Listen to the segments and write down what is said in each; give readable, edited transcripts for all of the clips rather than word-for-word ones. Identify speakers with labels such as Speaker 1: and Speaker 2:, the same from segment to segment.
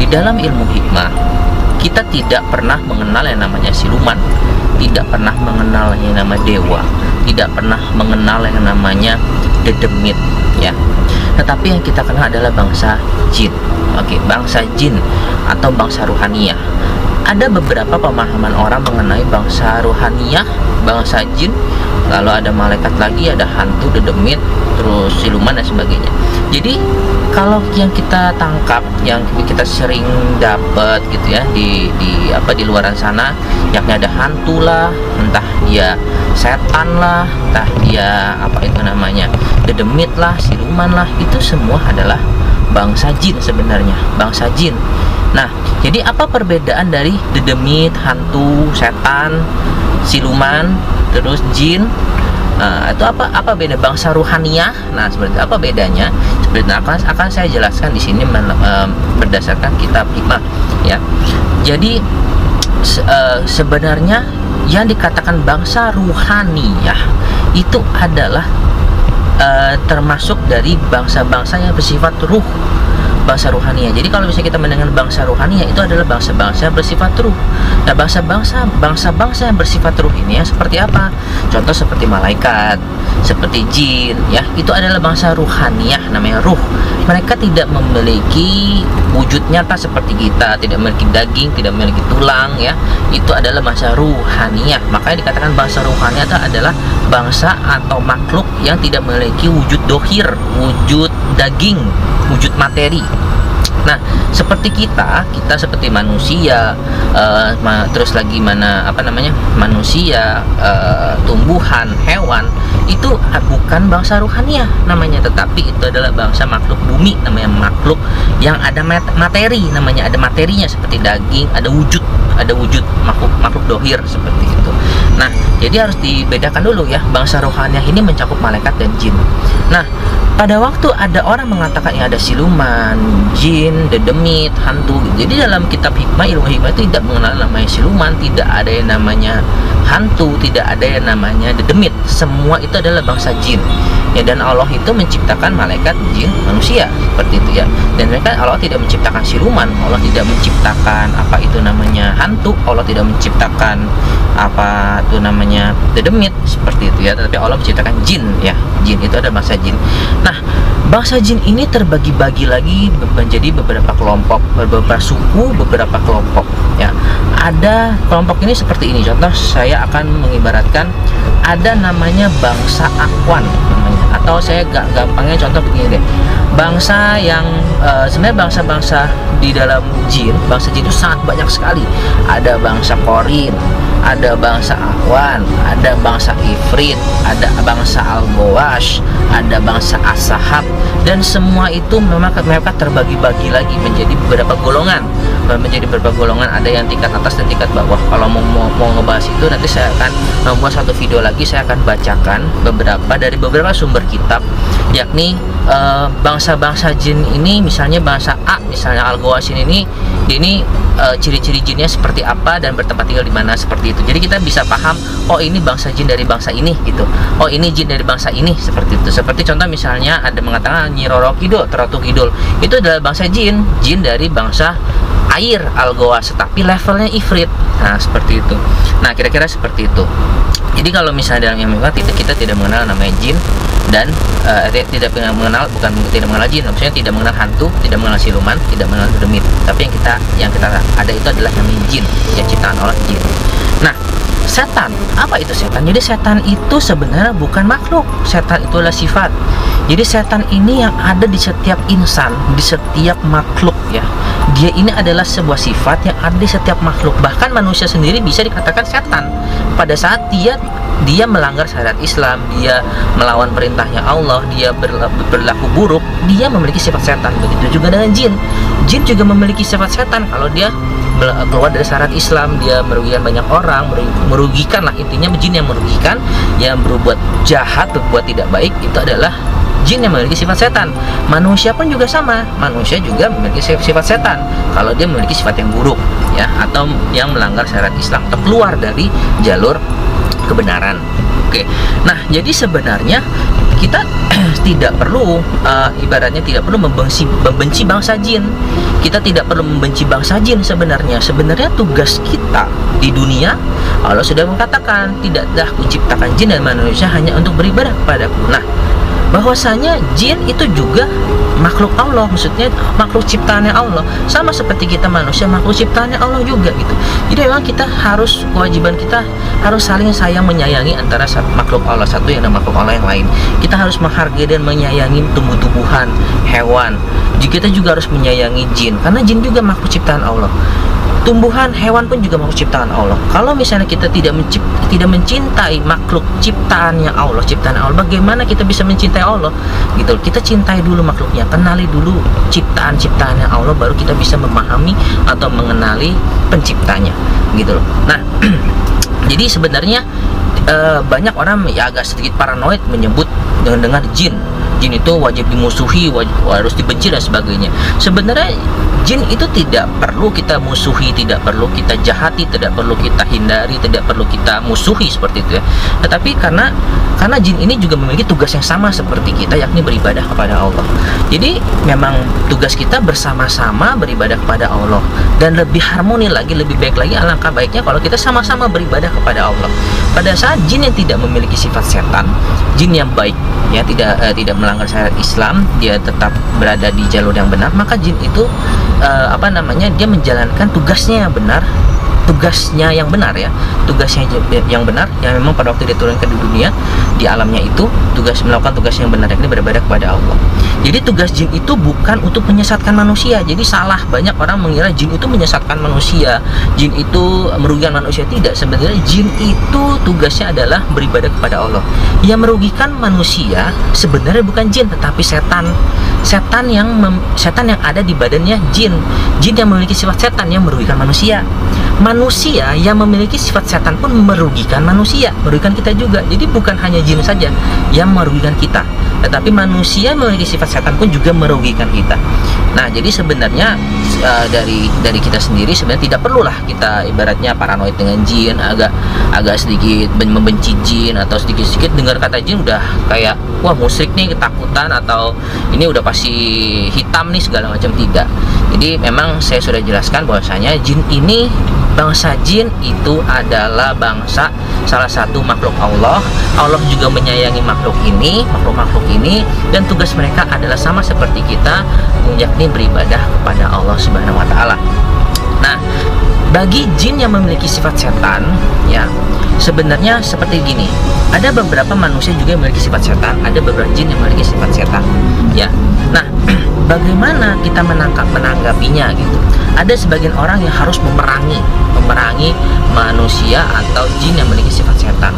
Speaker 1: dalam ilmu hikmah, kita tidak pernah mengenal yang namanya siluman, tidak pernah mengenal yang namanya dewa, tidak pernah mengenal yang namanya dedemit, ya. Tetapi yang kita kenal adalah bangsa jin. Oke, bangsa jin atau bangsa ruhaniyah. Ada beberapa pemahaman orang mengenai bangsa ruhaniyah, bangsa jin, lalu ada malaikat lagi, ada hantu, dedemit, terus siluman dan sebagainya. Jadi kalau yang kita tangkap, yang kita sering dapat gitu ya di luaran sana, yakni ada hantu lah, entah dia setan lah, entah dia apa itu namanya dedemit lah, siluman lah, itu semua adalah bangsa jin sebenarnya, bangsa jin. Nah, jadi apa perbedaan dari dedemit, hantu, setan, siluman, terus jin? Itu apa beda bangsa ruhaniyah? Nah, seperti apa bedanya? Seperti akan saya jelaskan di sini berdasarkan kitab hikmah, ya. Jadi sebenarnya yang dikatakan bangsa ruhaniyah itu adalah termasuk dari bangsa-bangsa yang bersifat ruh, bangsa ruhaniyah. Jadi kalau misalnya kita mendengar bangsa ruhaniyah, itu adalah bangsa-bangsa yang bersifat ruh. Nah, bangsa-bangsa yang bersifat ruh ini ya seperti apa? Contoh seperti malaikat, seperti jin, ya, itu adalah bangsa ruhaniyah, namanya ruh. Mereka tidak memiliki wujud nyata seperti kita, tidak memiliki daging, tidak memiliki tulang, ya. Itu adalah bangsa ruhaniyah. Makanya dikatakan bangsa ruhaniyah itu adalah bangsa atau makhluk yang tidak memiliki wujud dohir, wujud daging, wujud materi. Nah, seperti kita seperti manusia, terus lagi manusia, tumbuhan, hewan, itu bukan bangsa ruhaniyah namanya, tetapi itu adalah bangsa makhluk bumi, namanya makhluk yang ada materi, namanya ada materinya seperti daging, ada wujud makhluk dohir seperti itu. Nah, jadi harus dibedakan dulu ya, bangsa ruhaniyah ini mencakup malaikat dan jin. Nah, pada waktu ada orang mengatakan yang ada siluman, jin, dedemit, hantu. Jadi dalam kitab hikmah, ilmu hikmah itu tidak mengenal namanya siluman, tidak ada yang namanya hantu, tidak ada yang namanya dedemit. Semua itu adalah bangsa jin. Ya, dan Allah itu menciptakan malaikat, jin, manusia seperti itu ya. Dan mereka, Allah tidak menciptakan siluman, Allah tidak menciptakan apa itu namanya hantu, Allah tidak menciptakan apa itu namanya dedemit seperti itu ya. Tetapi Allah menciptakan jin, ya. Jin itu ada bangsa jin. Nah, bangsa jin ini terbagi-bagi lagi menjadi beberapa kelompok, beberapa suku, beberapa kelompok, ya. Ada kelompok ini seperti ini. Contoh, saya akan mengibaratkan ada namanya bangsa Akwan namanya, atau saya gampangnya contoh begini deh. Bangsa yang sebenarnya bangsa-bangsa di dalam jin, bangsa jin itu sangat banyak sekali. Ada bangsa Korin, ada bangsa Akwan, ada bangsa Ifrit, ada bangsa Al-Ghawash, ada bangsa As-Sahab, dan semua itu memang mereka terbagi-bagi lagi menjadi beberapa golongan. Ada yang tingkat atas dan tingkat bawah. Kalau mau ngebahas itu, nanti saya akan membuat satu video lagi, saya akan bacakan beberapa sumber kitab, yakni bangsa-bangsa jin ini. Misalnya bangsa A, misalnya Al-Ghawash ini ciri-ciri jinnya seperti apa dan bertempat tinggal di mana, seperti itu. Jadi kita bisa paham, oh ini bangsa jin dari bangsa ini gitu. Oh ini jin dari bangsa ini, seperti itu. Seperti contoh misalnya ada mengatakan Nyi Roro Kidul, Ratu Kidul, itu adalah bangsa jin dari bangsa air, Al-Ghawash, tapi levelnya Ifrit. Nah, seperti itu. Nah, kira-kira seperti itu. Jadi kalau misalnya dalam ilmu kita tidak mengenal namanya jin dan tidak mengenal jin, maksudnya tidak mengenal hantu, tidak mengenal siluman, tidak mengenal demit. Tapi yang kita ada itu adalah namanya jin, yang ciptaan Allah, jin. Nah, setan, apa itu setan? Jadi setan itu sebenarnya bukan makhluk, setan itu adalah sifat. Jadi setan ini yang ada di setiap insan, di setiap makhluk, ya. Dia ini adalah sebuah sifat yang ada di setiap makhluk. Bahkan manusia sendiri bisa dikatakan setan pada saat dia melanggar syariat Islam, dia melawan perintahnya Allah, dia berlaku buruk, dia memiliki sifat setan. Begitu juga dengan jin. Jin juga memiliki sifat setan. Kalau dia keluar dari syariat Islam, dia merugikan banyak orang, merugikan lah, intinya jin yang merugikan, yang berbuat jahat, berbuat tidak baik, itu adalah jin yang memiliki sifat setan. Manusia pun juga sama, manusia juga memiliki sifat setan kalau dia memiliki sifat yang buruk, ya, atau yang melanggar syariat Islam atau keluar dari jalur kebenaran. Oke. Nah, jadi sebenarnya kita tidak perlu ibaratnya tidak perlu membenci bangsa jin. Kita tidak perlu membenci bangsa jin sebenarnya. Sebenarnya tugas kita di dunia, Allah sudah mengatakan, tidaklah kuciptakan jin dan manusia hanya untuk beribadah kepadaku. Nah, bahwasanya jin itu juga makhluk Allah, maksudnya makhluk ciptaannya Allah, sama seperti kita manusia makhluk ciptaannya Allah juga gitu. Jadi memang kita harus, kewajiban kita harus saling sayang menyayangi antara makhluk Allah satu dan makhluk Allah yang lain. Kita harus menghargai dan menyayangi tumbuh-tumbuhan, hewan. Kita juga harus menyayangi jin, karena jin juga makhluk ciptaan Allah. Tumbuhan, hewan pun juga makhluk ciptaan Allah. Kalau misalnya kita tidak mencintai makhluk ciptaannya Allah, bagaimana kita bisa mencintai Allah? Gitu. Kita cintai dulu makhluknya, kenali dulu ciptaan-ciptaannya Allah, baru kita bisa memahami atau mengenali penciptanya, gitu loh. Nah, jadi sebenarnya banyak orang ya agak sedikit paranoid menyebut dengan jin. Jin itu wajib dimusuhi, harus dibenci dan sebagainya. Sebenarnya jin itu tidak perlu kita musuhi, tidak perlu kita jahati, tidak perlu kita hindari, tidak perlu kita musuhi seperti itu ya. Tetapi karena jin ini juga memiliki tugas yang sama seperti kita, yakni beribadah kepada Allah. Jadi memang tugas kita bersama-sama beribadah kepada Allah, dan lebih harmoni lagi, lebih baik lagi, alangkah baiknya kalau kita sama-sama beribadah kepada Allah. Pada saat jin yang tidak memiliki sifat setan, jin yang baik ya, tidak melanggar syariat Islam, dia tetap berada di jalur yang benar, maka jin itu dia menjalankan tugasnya yang benar, tugasnya yang benar ya, tugasnya yang benar yang memang pada waktu dia turun ke dunia, di alamnya itu melakukan tugas yang benar, yakni beribadah kepada Allah. Jadi tugas jin itu bukan untuk menyesatkan manusia. Jadi salah, banyak orang mengira jin itu menyesatkan manusia, jin itu merugikan manusia. Tidak, sebenarnya jin itu tugasnya adalah beribadah kepada Allah. Yang merugikan manusia sebenarnya bukan jin, tetapi setan yang ada di badannya jin yang memiliki sifat setan yang merugikan manusia. Manusia yang memiliki sifat setan pun merugikan manusia, merugikan kita juga. Jadi bukan hanya jin saja yang merugikan kita, tetapi manusia yang memiliki sifat setan pun juga merugikan kita. Nah, jadi sebenarnya dari kita sendiri sebenarnya tidak perlulah kita ibaratnya paranoid dengan jin, agak sedikit membenci jin, atau sedikit dengar kata jin udah kayak wah musyrik nih, ketakutan, atau ini udah pasti hitam nih segala macam. Tidak. Jadi memang saya sudah jelaskan bahwasanya jin ini, bangsa jin itu adalah bangsa salah satu makhluk Allah. Allah juga menyayangi makhluk ini, dan tugas mereka adalah sama seperti kita, yakni beribadah kepada Allah Subhanahu wa taala. Nah, bagi jin yang memiliki sifat setan ya, sebenarnya seperti gini. Ada beberapa manusia juga yang memiliki sifat setan, ada beberapa jin yang memiliki sifat setan ya. Nah, bagaimana kita menanggapinya gitu? Ada sebagian orang yang harus memerangi manusia atau jin yang memiliki sifat setan.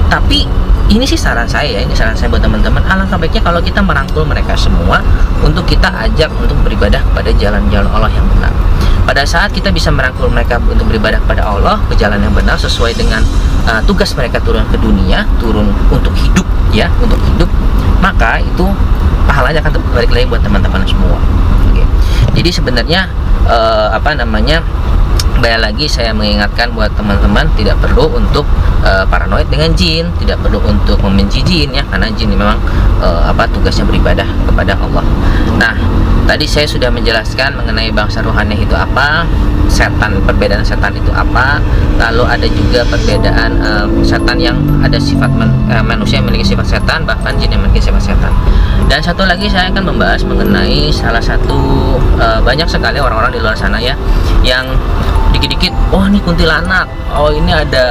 Speaker 1: Tapi ini sih saran saya buat teman-teman, alangkah baiknya kalau kita merangkul mereka semua untuk kita ajak untuk beribadah kepada jalan-jalan Allah yang benar. Pada saat kita bisa merangkul mereka untuk beribadah kepada Allah ke jalan yang benar sesuai dengan tugas mereka turun ke dunia, turun untuk hidup ya, maka itu pahalanya akan balik lagi buat teman-teman semua. Oke. Jadi sebenarnya kembali lagi saya mengingatkan buat teman-teman, tidak perlu untuk paranoid dengan jin, tidak perlu untuk membenci jin ya, karena jin memang tugasnya beribadah kepada Allah. Nah, tadi saya sudah menjelaskan mengenai bangsa rohani itu apa, perbedaan setan itu apa, lalu ada juga perbedaan setan yang ada sifat manusia yang memiliki sifat setan, bahkan jin yang memiliki sifat setan. Dan satu lagi saya akan membahas mengenai salah satu banyak sekali orang-orang di luar sana ya, yang dikit-dikit, oh ini kuntilanak, oh ini ada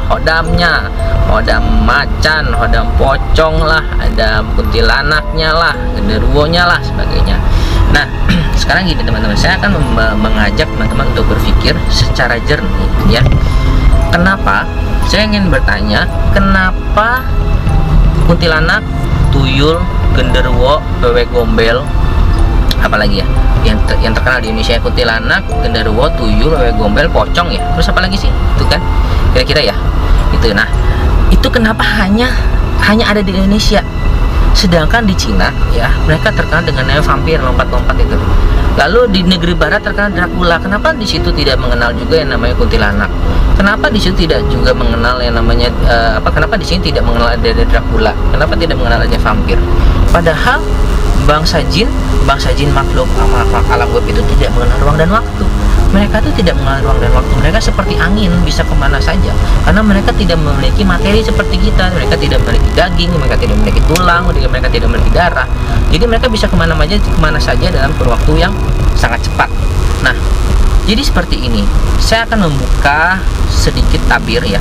Speaker 1: hodamnya, hodam macan, hodam pocong lah, ada kuntilanaknya lah, genderuwonya lah, sebagainya. Nah, sekarang gini teman-teman, saya akan mengajak teman-teman untuk berpikir secara jernih ya. Kenapa? Saya ingin bertanya, kenapa kuntilanak, tuyul, genderuwo, wewe gombel, apalagi ya yang terkenal di Indonesia, kuntilanak, genderuwo, tuyul, wewe gombel, pocong ya, terus apa lagi sih itu kan kira-kira ya itu. Nah, itu kenapa hanya ada di Indonesia? Sedangkan di Cina ya, mereka terkenal dengan namanya vampir, lompat-lompat itu. Lalu di negeri barat terkenal Dracula. Kenapa di situ tidak mengenal juga yang namanya kuntilanak? Kenapa di situ tidak juga mengenal yang namanya kenapa di sini tidak mengenal ada Dracula? Kenapa tidak mengenal ada vampir? Padahal bangsa jin makhluk alam gaib itu tidak mengenal ruang dan waktu. Mereka itu tidak mengenal ruang dan waktu. Mereka seperti angin, bisa kemana saja. Karena mereka tidak memiliki materi seperti kita. Mereka tidak memiliki daging, mereka tidak memiliki tulang, mereka tidak memiliki darah. Jadi mereka bisa kemana saja dalam kurun waktu yang sangat cepat. Nah, jadi seperti ini. Saya akan membuka sedikit tabir ya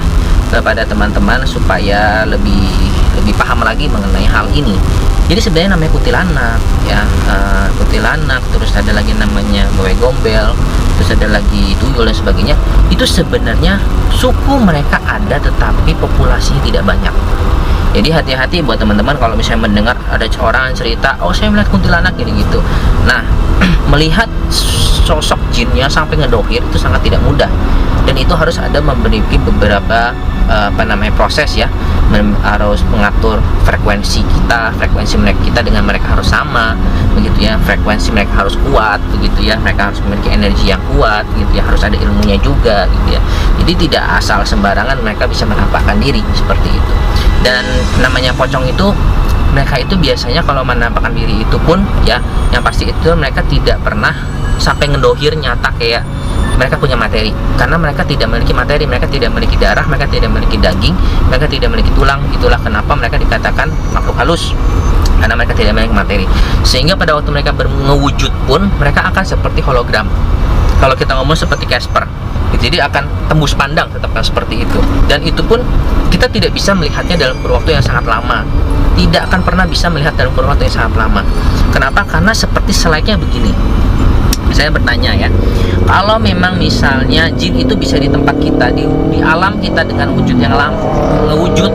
Speaker 1: kepada teman-teman supaya lebih paham lagi mengenai hal ini. Jadi sebenarnya namanya kuntilanak ya, kuntilanak, terus ada lagi namanya bawai gombel, terus ada lagi tuyul dan sebagainya. Itu sebenarnya suku mereka ada, tetapi populasinya tidak banyak. Jadi hati-hati buat teman-teman kalau misalnya mendengar ada orang cerita, oh saya melihat kuntilanak gitu. Nah, melihat sosok jinnya sampai ngedohir itu sangat tidak mudah, dan itu harus ada memiliki beberapa proses ya, harus mengatur frekuensi mereka dengan mereka harus sama begitu ya, frekuensi mereka harus kuat begitu ya, mereka harus memiliki energi yang kuat gitu ya, harus ada ilmunya juga gitu ya. Jadi tidak asal sembarangan mereka bisa menampakkan diri seperti itu. Dan namanya pocong itu, mereka itu biasanya kalau menampakkan diri itu pun ya, yang pasti itu mereka tidak pernah sampai ngedohir nyata kayak mereka punya materi, karena mereka tidak memiliki materi, mereka tidak memiliki darah, mereka tidak memiliki daging, mereka tidak memiliki tulang. Itulah kenapa mereka dikatakan makhluk halus, karena mereka tidak memiliki materi. Sehingga pada waktu mereka ngewujud pun mereka akan seperti hologram. Kalau kita ngomong seperti Casper, jadi akan tembus pandang, tetap seperti itu. Dan itu pun kita tidak bisa melihatnya dalam kurun waktu yang sangat lama. Tidak akan pernah bisa melihat dalam kurun waktu yang sangat lama. Kenapa? Karena seperti selayaknya begini. Saya bertanya ya, kalau memang misalnya jin itu bisa di tempat kita, di alam kita dengan wujud yang lama, wujud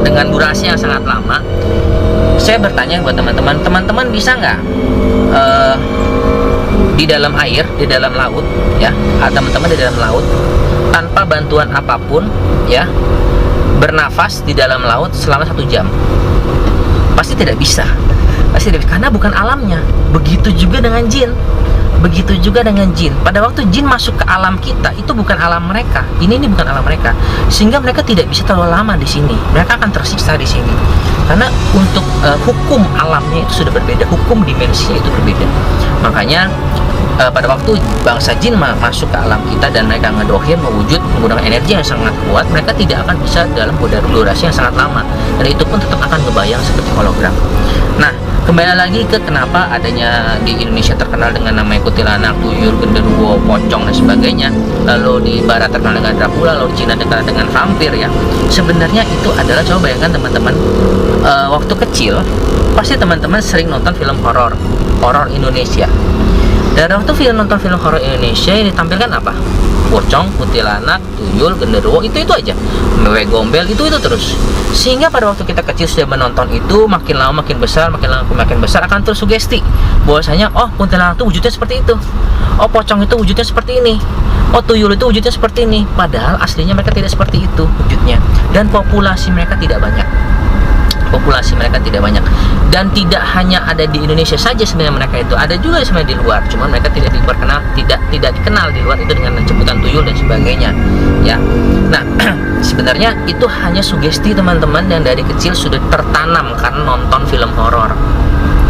Speaker 1: dengan durasi yang sangat lama, saya bertanya buat teman-teman bisa nggak di dalam air, di dalam laut ya, teman-teman di dalam laut tanpa bantuan apapun ya, bernafas di dalam laut selama 1 jam? Pasti tidak bisa, karena bukan alamnya. Begitu juga dengan jin. Pada waktu jin masuk ke alam kita, itu bukan alam mereka. Ini bukan alam mereka, sehingga mereka tidak bisa terlalu lama di sini. Mereka akan tersiksa di sini, karena untuk hukum alamnya itu sudah berbeda, hukum dimensinya itu berbeda. Makanya pada waktu bangsa jin masuk ke alam kita dan mereka ngedohir, mewujud menggunakan energi yang sangat kuat, mereka tidak akan bisa dalam durasi yang sangat lama, dan itu pun tetap akan kebayang seperti hologram. Nah, kembali lagi ke kenapa adanya di Indonesia terkenal dengan namanya kuntilanak, tuyul, genderuwo, pocong dan sebagainya. Lalu di barat terkenal dengan Dracula, lalu di Cina terkenal dengan vampir ya. Sebenarnya itu adalah, coba bayangkan teman-teman, waktu kecil pasti teman-teman sering nonton film horor Indonesia. Dan waktu nonton film horor Indonesia yang ditampilkan apa? Pocong, kuntilanak, tuyul, genderuwo, itu aja. Bawai gombel, itu terus. Sehingga pada waktu kita kecil sudah menonton itu, makin lama makin besar akan tersugesti bahwasanya oh kuntilanak itu wujudnya seperti itu, oh pocong itu wujudnya seperti ini, oh tuyul itu wujudnya seperti ini. Padahal aslinya mereka tidak seperti itu wujudnya, dan populasi mereka tidak banyak. Dan tidak hanya ada di Indonesia saja sebenarnya, mereka itu ada juga sebenarnya di luar, cuman mereka tidak dikenal di luar itu dengan sebutan tuyul dan sebagainya ya. Nah, sebenarnya itu hanya sugesti teman-teman yang dari kecil sudah tertanam karena nonton film horor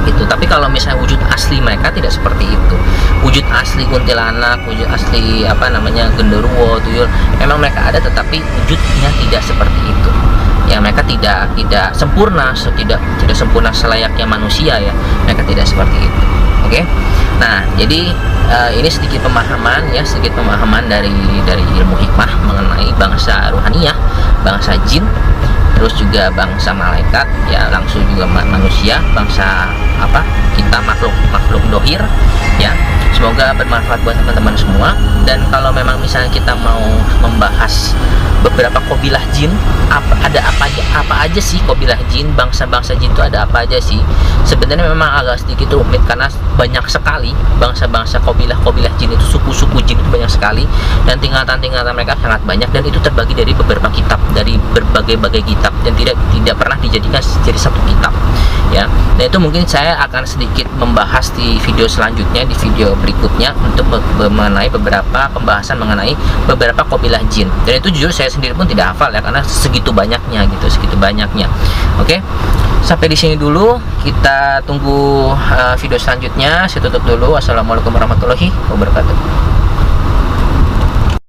Speaker 1: itu. Tapi kalau misalnya wujud asli mereka tidak seperti itu. Wujud asli kuntilanak, wujud asli genderuwo, tuyul, memang mereka ada, tetapi wujudnya tidak seperti itu ya. Mereka tidak sempurna, tidak sempurna selayaknya manusia ya. Mereka tidak seperti itu. Oke. Nah, jadi ini sedikit pemahaman dari ilmu hikmah mengenai bangsa ruhaniyah, bangsa jin, terus juga bangsa malaikat ya, langsung juga manusia, bangsa kita tentang makhluk dohir ya. Semoga bermanfaat buat teman-teman semua. Dan kalau memang misalnya kita mau membahas beberapa kabilah jin, ada apa aja sih kabilah jin, bangsa-bangsa jin itu ada apa aja sih, sebenarnya memang agak sedikit rumit karena banyak sekali bangsa-bangsa kabilah jin itu, suku-suku jin itu banyak sekali, dan tingkatan-tingkatan mereka sangat banyak, dan itu terbagi dari beberapa kitab, dari berbagai kitab, dan tidak pernah dijadikan jadi satu kitab ya. Nah itu mungkin saya akan sedikit membahas di video selanjutnya, di video berikutnya, untuk mengenai beberapa pembahasan mengenai beberapa kabilah jin. Dan itu jujur saya sendiri pun tidak hafal ya, karena segitu banyaknya gitu, segitu banyaknya. Oke, sampai di sini dulu, kita tunggu video selanjutnya. Saya tutup dulu. Wassalamualaikum warahmatullahi wabarakatuh.